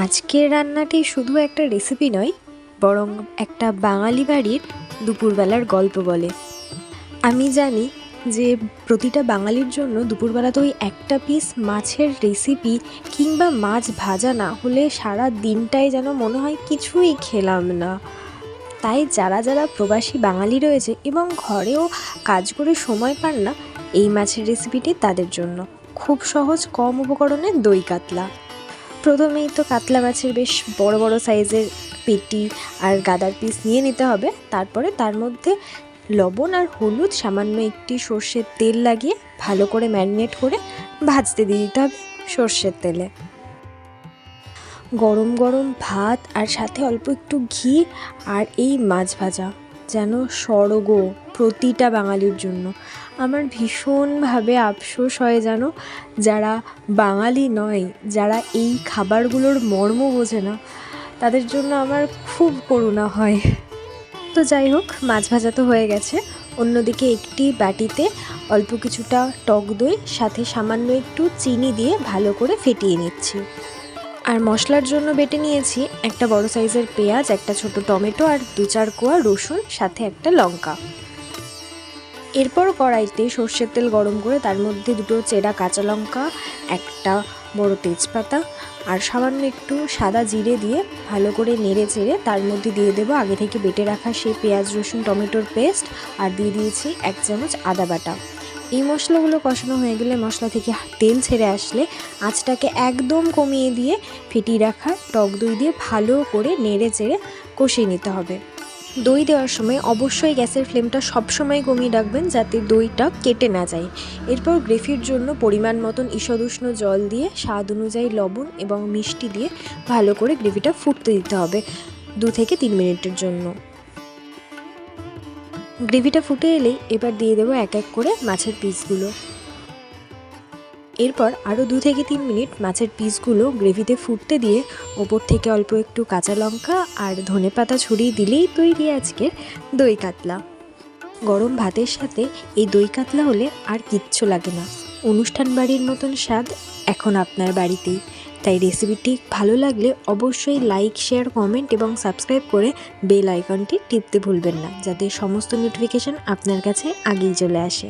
আজকের রান্নাটি শুধু একটা রেসিপি নয়, বরং একটা বাঙালি বাড়ির দুপুরবেলার গল্প বলে। আমি জানি যে প্রতিটা বাঙালির জন্য দুপুরবেলাতে ওই একটা পিস মাছের রেসিপি কিংবা মাছ ভাজা না হলে সারা দিনটাই যেন মনে হয় কিছুই খেলাম না। তাই যারা যারা প্রবাসী বাঙালি রয়েছে এবং ঘরেও কাজ করে সময় পান না, এই মাছের রেসিপিটি তাদের জন্য। খুব সহজ, কম উপকরণে দই কাতলা। প্রথমেই তো কাতলা মাছের বেশ বড় বড় সাইজের পেটি আর গাদার পিস নিয়ে নিতে হবে। তারপরে তার মধ্যে লবণ আর হলুদ, সামান্য একটি সর্ষের তেল লাগিয়ে ভালো করে ম্যারিনেট করে ভাজতে দিয়ে দিতে হবে সর্ষের তেলে। গরম গরম ভাত আর সাথে অল্প একটু ঘি আর এই মাছ ভাজা যেন স্বর্গ প্রতিটা বাঙালির জন্য। আমার ভীষণভাবে আফসোস হয় যেন যারা বাঙালি নয়, যারা এই খাবারগুলোর মর্ম বোঝে না, তাদের জন্য আমার খুব করুণা হয়। তো যাই হোক, মাছ ভাজা তো হয়ে গেছে। অন্যদিকে একটি বাটিতে অল্প কিছুটা টক দই সাথে সামান্য একটু চিনি দিয়ে ভালো করে ফেটিয়ে নিচ্ছি। আর মশলার জন্য বেটে নিয়েছি একটা বড় সাইজের পেঁয়াজ, একটা ছোট টমেটো আর 2-4 কোয়া রসুন, সাথে একটা লঙ্কা। এরপর কড়াইতে সর্ষের তেল গরম করে তার মধ্যে 2টো চেরা কাঁচা লঙ্কা, একটা বড় তেজপাতা আর সামান্য একটু সাদা জিরে দিয়ে ভালো করে নেড়ে চেড়ে তার মধ্যে দিয়ে দেবো আগে থেকে বেটে রাখা সেই পেঁয়াজ রসুন টমেটোর পেস্ট, আর দিয়ে দিয়েছি 1 চামচ আদা বাটা। এই মশলাগুলো কষানো হয়ে গেলে, মশলা থেকে তেল ছেড়ে আসলে আঁচটাকে একদম কমিয়ে দিয়ে ফেটিয়ে রাখা টক দই দিয়ে ভালো করে নেড়ে চেড়ে কষিয়ে নিতে হবে। দই দেওয়ার সময় অবশ্যই গ্যাসের ফ্লেমটা সবসময় কমিয়ে রাখবেন যাতে দইটা কেটে না যায়। এরপর গ্রেভির জন্য পরিমাণ মতন ঈষদ উষ্ণ জল দিয়ে স্বাদ অনুযায়ী লবণ এবং মিষ্টি দিয়ে ভালো করে গ্রেভিটা ফুটতে দিতে হবে 2 থেকে 3 মিনিটের জন্য। গ্রেভিটা ফুটে এলেই এবার দিয়ে দেবো এক এক করে মাছের পিসগুলো। এরপর আরও 2 থেকে 3 মিনিট মাছের পিসগুলো গ্রেভিতে ফুটতে দিয়ে ওপর থেকে অল্প একটু কাঁচা লঙ্কা আর ধনেপাতা ছড়িয়ে দিলেই তৈরি আজকের দই কাতলা। গরম ভাতের সাথে এই দই কাতলা হলে আর কিচ্ছু লাগে না। অনুষ্ঠান বাড়ির মতন স্বাদ এখন আপনার বাড়িতেই। তাই রেসিপিটি ভালো লাগলে অবশ্যই লাইক, শেয়ার, কমেন্ট এবং সাবস্ক্রাইব করে বেল আইকনটি টিপতে ভুলবেন না, যাতে সমস্ত নোটিফিকেশান আপনার কাছে আগেই চলে আসে।